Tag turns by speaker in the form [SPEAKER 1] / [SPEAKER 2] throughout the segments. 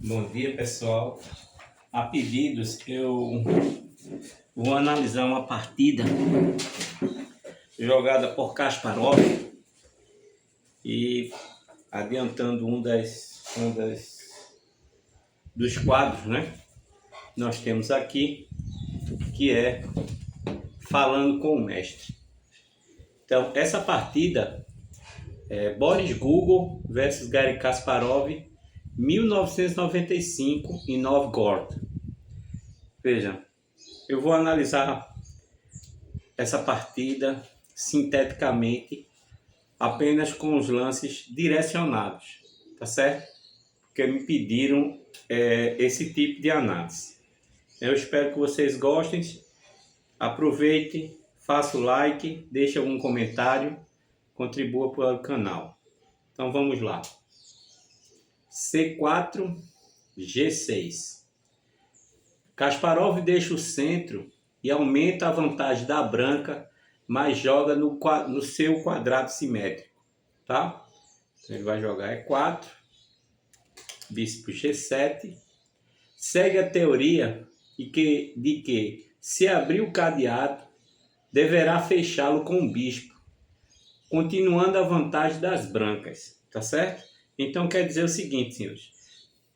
[SPEAKER 1] Bom dia, pessoal. A pedidos, eu vou analisar uma partida jogada por Kasparov e adiantando dos quadros, né? Nós temos aqui, que é Falando com o Mestre. Então, essa partida é Boris Gugol versus Garry Kasparov, 1995 em Novgorod. Veja, eu vou analisar essa partida sinteticamente apenas com os lances direcionados, tá certo? Porque me pediram esse tipo de análise. Eu espero que vocês gostem, aproveite, faça o like, deixe algum comentário, contribua para o canal. Então vamos lá. C4, G6. Kasparov deixa o centro e aumenta a vantagem da branca, mas joga no seu quadrado simétrico, tá? Então ele vai jogar E4, bispo G7, segue a teoria de que se abrir o cadeado, deverá fechá-lo com o bispo, continuando a vantagem das brancas, tá certo? Então quer dizer o seguinte, senhores,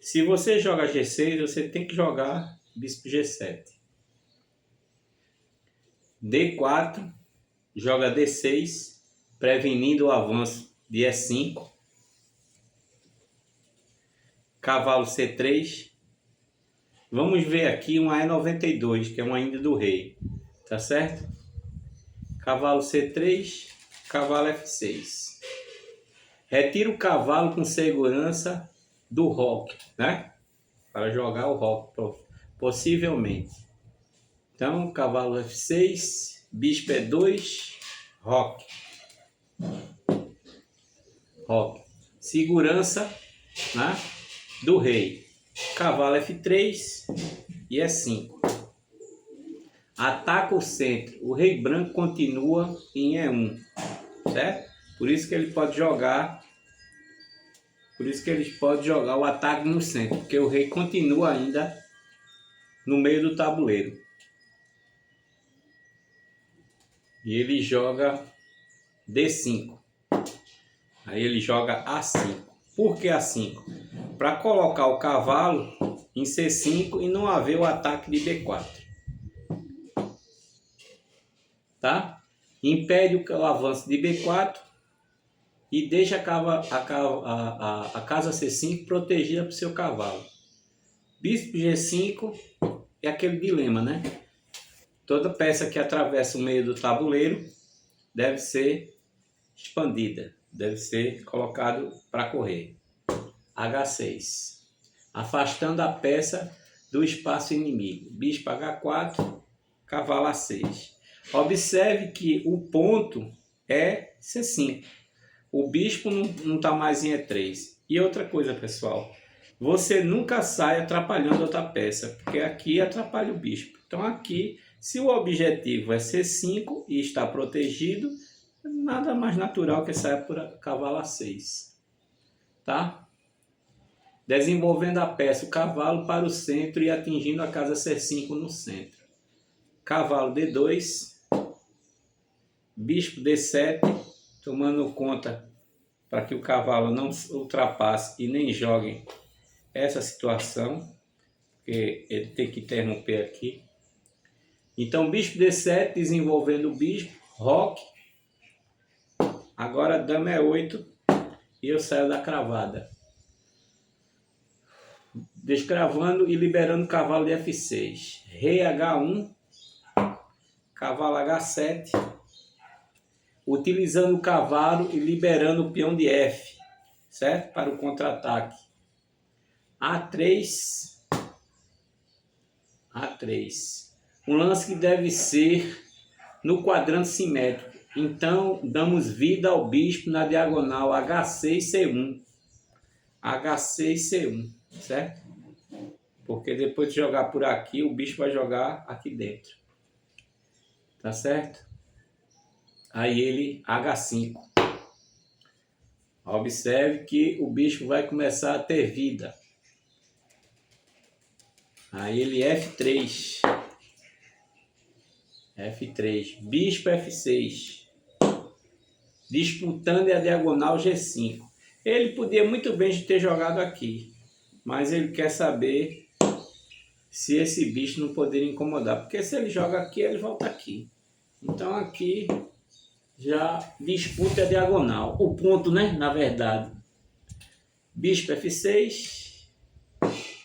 [SPEAKER 1] se você joga G6, você tem que jogar bispo G7. D4, joga D6, prevenindo o avanço de E5. Cavalo C3. Vamos ver aqui uma E92, que é uma Índia do rei, tá certo? Cavalo C3, cavalo F6. Retira o cavalo com segurança do roque, né? Para jogar o roque, possivelmente. Então, cavalo F6, bispo E2, roque. Roque. Segurança, né, do rei. Cavalo F3 e E5. Ataca o centro. O rei branco continua em E1, certo? Por isso que ele pode jogar o ataque no centro, porque o rei continua ainda no meio do tabuleiro. E ele joga D5. Aí ele joga A5. Por que A5? Para colocar o cavalo em C5 e não haver o ataque de B4. Tá? Impede o avanço de B4 e deixa a casa C5 protegida para o seu cavalo. Bispo G5 é aquele dilema, né? Toda peça que atravessa o meio do tabuleiro deve ser expandida, deve ser colocado para correr. H6, afastando a peça do espaço inimigo. Bispo H4, cavalo A6. Observe que o ponto é C5. O bispo não está mais em E3. E outra coisa, pessoal, você nunca sai atrapalhando outra peça, porque aqui atrapalha o bispo. Então aqui, se o objetivo é C5 e está protegido, nada mais natural que saia por cavalo A6. Tá? Desenvolvendo a peça, o cavalo para o centro e atingindo a casa C5 no centro. Cavalo D2, bispo D7, tomando conta para que o cavalo não ultrapasse e nem jogue essa situação, porque ele tem que interromper aqui. Então, bispo D7, desenvolvendo o bispo, roque. Agora, dama E8 e eu saio da cravada. Descravando e liberando o cavalo de F6. Rei H1, cavalo H7, utilizando o cavalo e liberando o peão de F, certo? Para o contra-ataque. A3, A3. Um lance que deve ser no quadrante simétrico. Então, damos vida ao bispo na diagonal H6, C1. H6, C1, certo? Porque depois de jogar por aqui, o bicho vai jogar aqui dentro. Tá certo? Aí ele H5. Observe que o bicho vai começar a ter vida. Aí ele F3. F3. Bispo F6. Disputando a diagonal G5. Ele podia muito bem ter jogado aqui. Mas ele quer saber se esse bicho não poderia incomodar. Porque se ele joga aqui, ele volta aqui. Então aqui já disputa a diagonal. O ponto, né? Na verdade. Bispo F6.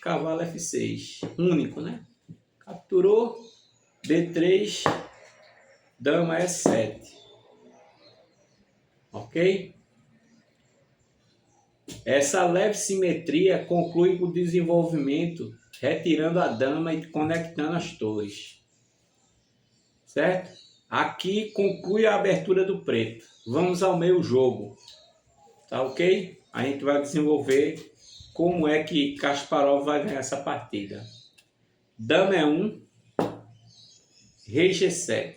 [SPEAKER 1] Cavalo F6. Único, né? Capturou. B3. Dama E7. Ok? Essa leve simetria conclui o desenvolvimento, retirando a dama e conectando as torres. Certo? Aqui conclui a abertura do preto. Vamos ao meio jogo. Tá ok? A gente vai desenvolver como é que Kasparov vai ganhar essa partida. Dama E1, Rei G7.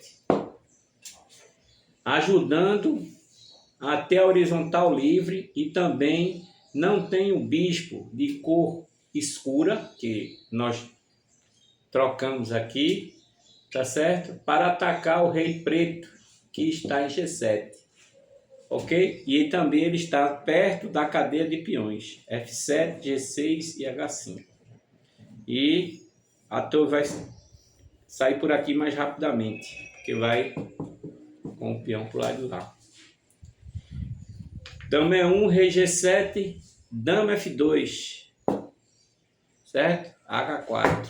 [SPEAKER 1] Ajudando a ter a horizontal livre e também não tem o bispo de cor escura, que nós trocamos aqui, tá certo? Para atacar o rei preto, que está em G7. Ok? E também ele está perto da cadeia de peões. F7, G6 e H5. E a torre vai sair por aqui mais rapidamente, porque vai com o peão para o lado de lá. Dama E1, Rei G7, Dama F2, certo? H4.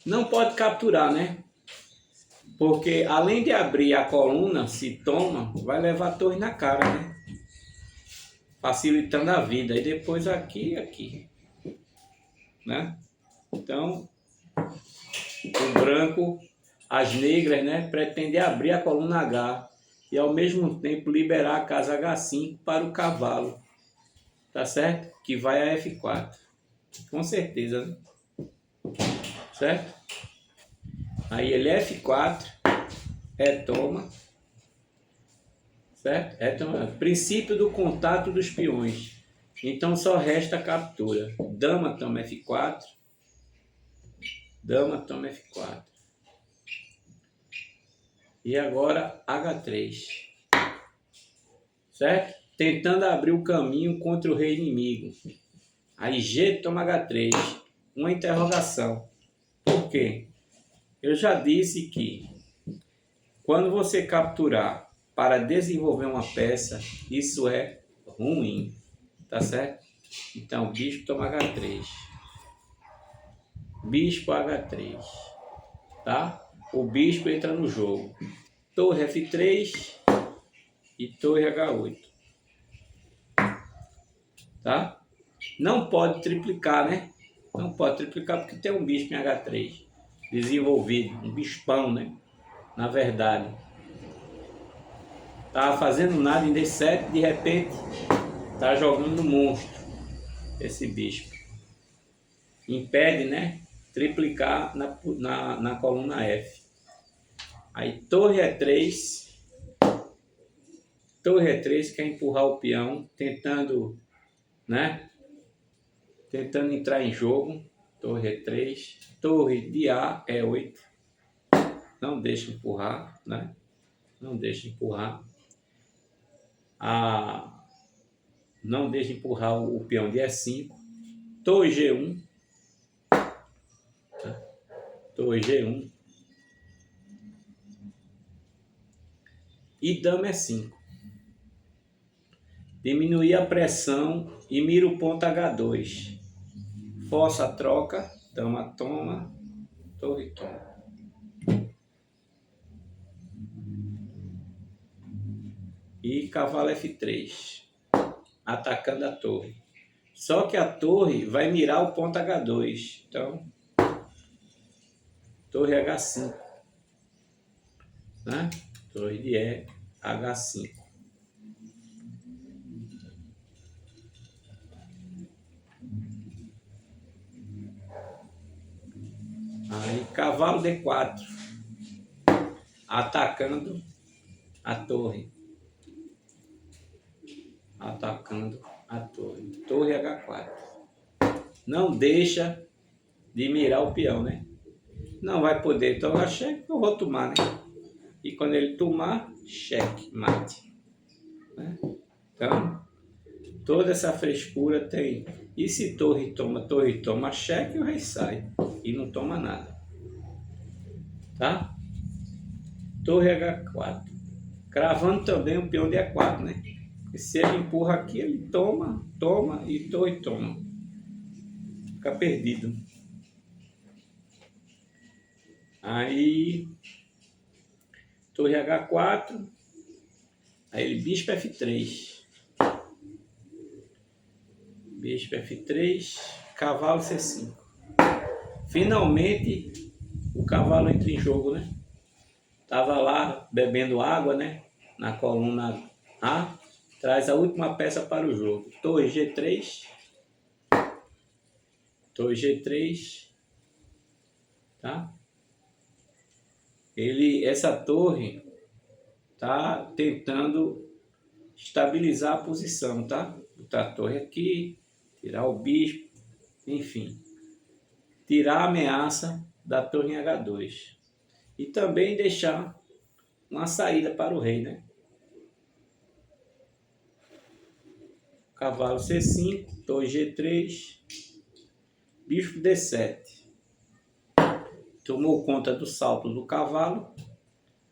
[SPEAKER 1] Não pode capturar, né? Porque além de abrir a coluna, se toma, vai levar a torre na cara, né? Facilitando a vida. E depois aqui e aqui, né? Então, o branco, as negras, né? Pretende abrir a coluna H e ao mesmo tempo liberar a casa H5 para o cavalo. Tá certo? Que vai a F4. Com certeza, né? Certo? Aí ele F4, retoma. Certo? Retoma. Princípio do contato dos peões. Então só resta a captura. Dama toma F4. Dama toma F4. E agora H3. Certo? Tentando abrir o caminho contra o rei inimigo. Aí G toma H3. Uma interrogação. Por quê? Eu já disse que quando você capturar para desenvolver uma peça, isso é ruim. Tá certo? Então, bispo toma H3. Bispo H3. Tá? O bispo entra no jogo. Torre F3 e torre H8. Tá? Não pode triplicar, né? Não pode triplicar porque tem um bispo em H3 desenvolvido, um bispão, né? Na verdade. Tava fazendo nada em D7, de repente tá jogando no monstro esse bispo. Impede, né? Triplicar na coluna F. Aí torre E3. Torre E3 quer empurrar o peão, tentando, né? Tentando entrar em jogo. Torre E3. Torre de A E8. Não deixa empurrar, né? Não deixa empurrar. Não deixa empurrar o peão de E5. Torre G1. Tá? Torre G1. E dama E5. Diminuir a pressão e mira o ponto H2. Força a troca. Dama toma. Torre toma. E cavalo F3. Atacando a torre. Só que a torre vai mirar o ponto H2. Então, torre H5. Né? Torre de E, H5. Aí, cavalo D4. Atacando a torre. Atacando a torre. Torre H4. não deixa de mirar o peão, né? Não vai poder tomar cheque, eu vou tomar, né? E quando ele tomar, cheque, mate. Né? Então, toda essa frescura tem. E se torre toma cheque, o rei sai. E não toma nada. Tá? Torre H4. Cravando também o peão de E4, né? E se ele empurra aqui, ele toma e torre toma. Fica perdido. Aí, torre H4. Aí ele bispo F3. Bispo F3, cavalo C5. Finalmente o cavalo entra em jogo, né? Tava lá bebendo água, né? Na coluna A, traz a última peça para o jogo. Torre G3. Torre G3. Tá? Essa torre tá tentando estabilizar a posição, tá? Botar a torre aqui, tirar o bispo, enfim. Tirar a ameaça da torre em H2. E também deixar uma saída para o rei, né? Cavalo C5, torre G3, bispo D7. Tomou conta do salto do cavalo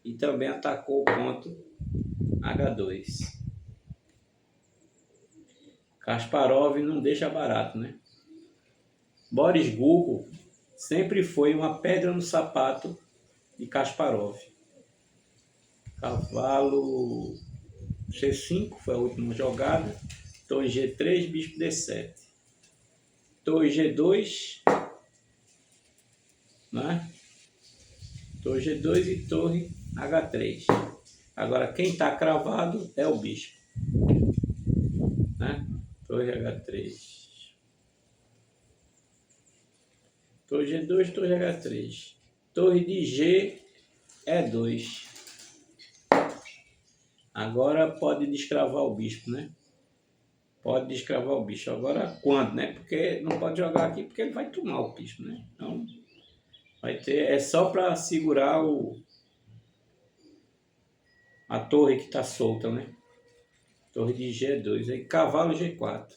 [SPEAKER 1] e também atacou o ponto H2. Kasparov não deixa barato, né? Boris Gugol sempre foi uma pedra no sapato de Kasparov. Cavalo C5 foi a última jogada. Torre G3, bispo D7. Torre G2, né? Torre G2 e torre H3. Agora quem está cravado é o bispo, né? Torre H3. Torre G2, torre H3. Torre de G E2. Agora pode descravar o bispo, né? Pode descravar o bicho. Agora quando, né? Porque não pode jogar aqui porque ele vai tomar o bispo, né? Então vai ter, é só para segurar a torre que está solta, né? Torre de G2. Aí cavalo G4.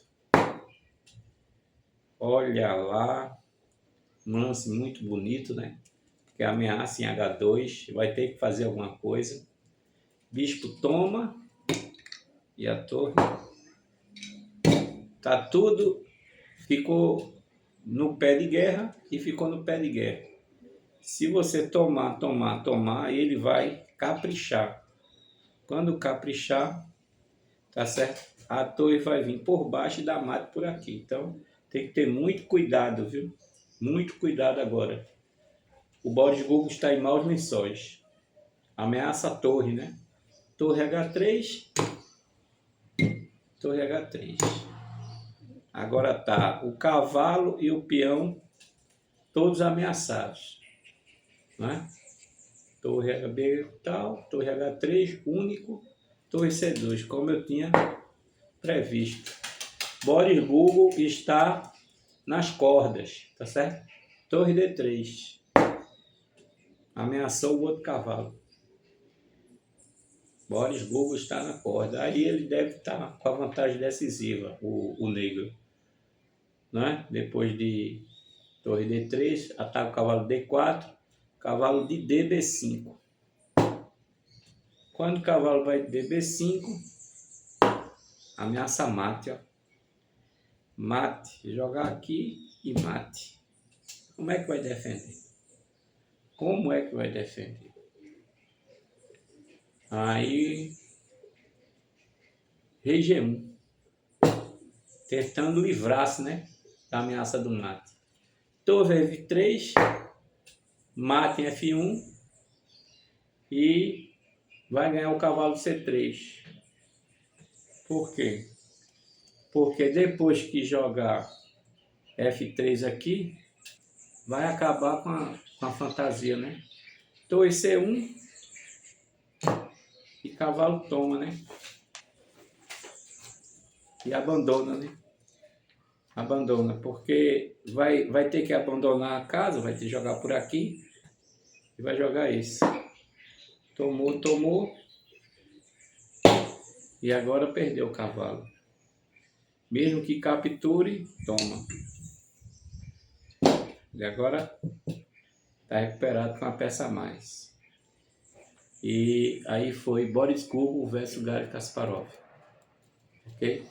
[SPEAKER 1] Olha lá. Lance muito bonito, né? Que ameaça em H2. Vai ter que fazer alguma coisa. Bispo toma. E a torre. Tá tudo. Ficou no pé de guerra e ficou no pé de guerra. Se você tomar, ele vai caprichar. Quando caprichar, tá certo? A torre vai vir por baixo e dar mate por aqui. Então, tem que ter muito cuidado, viu? Muito cuidado agora. O Boris Gugol está em maus lençóis. Ameaça a torre, né? Torre H3. Torre H3. Agora tá o cavalo e o peão todos ameaçados. Né? Torre HB tal, torre H3, único, torre C2, como eu tinha previsto. Boris Gugol está nas cordas, tá certo? Torre D3. Ameaçou o outro cavalo. Boris Gugol está na corda. Aí ele deve estar com a vantagem decisiva, o negro. Né? Depois de torre D3, ataca o cavalo D4, cavalo de DB5. Quando o cavalo vai de DB5, ameaça mate, ó. Mate, jogar aqui e mate. Como é que vai defender? Como é que vai defender? Aí, rei G1, tentando livrar-se, né, da ameaça do mate. Torre F3, mate em F1 e vai ganhar o cavalo C3. Por quê? Porque depois que jogar F3 aqui, vai acabar com a fantasia, né? Torre C1 e cavalo toma, né? E abandona, né? Abandona, porque vai ter que abandonar a casa, vai ter que jogar por aqui e vai jogar isso. Tomou e agora perdeu o cavalo. Mesmo que capture, toma. E agora está recuperado com uma peça a mais. E aí foi Boris Gurgul versus Garry Kasparov. Ok?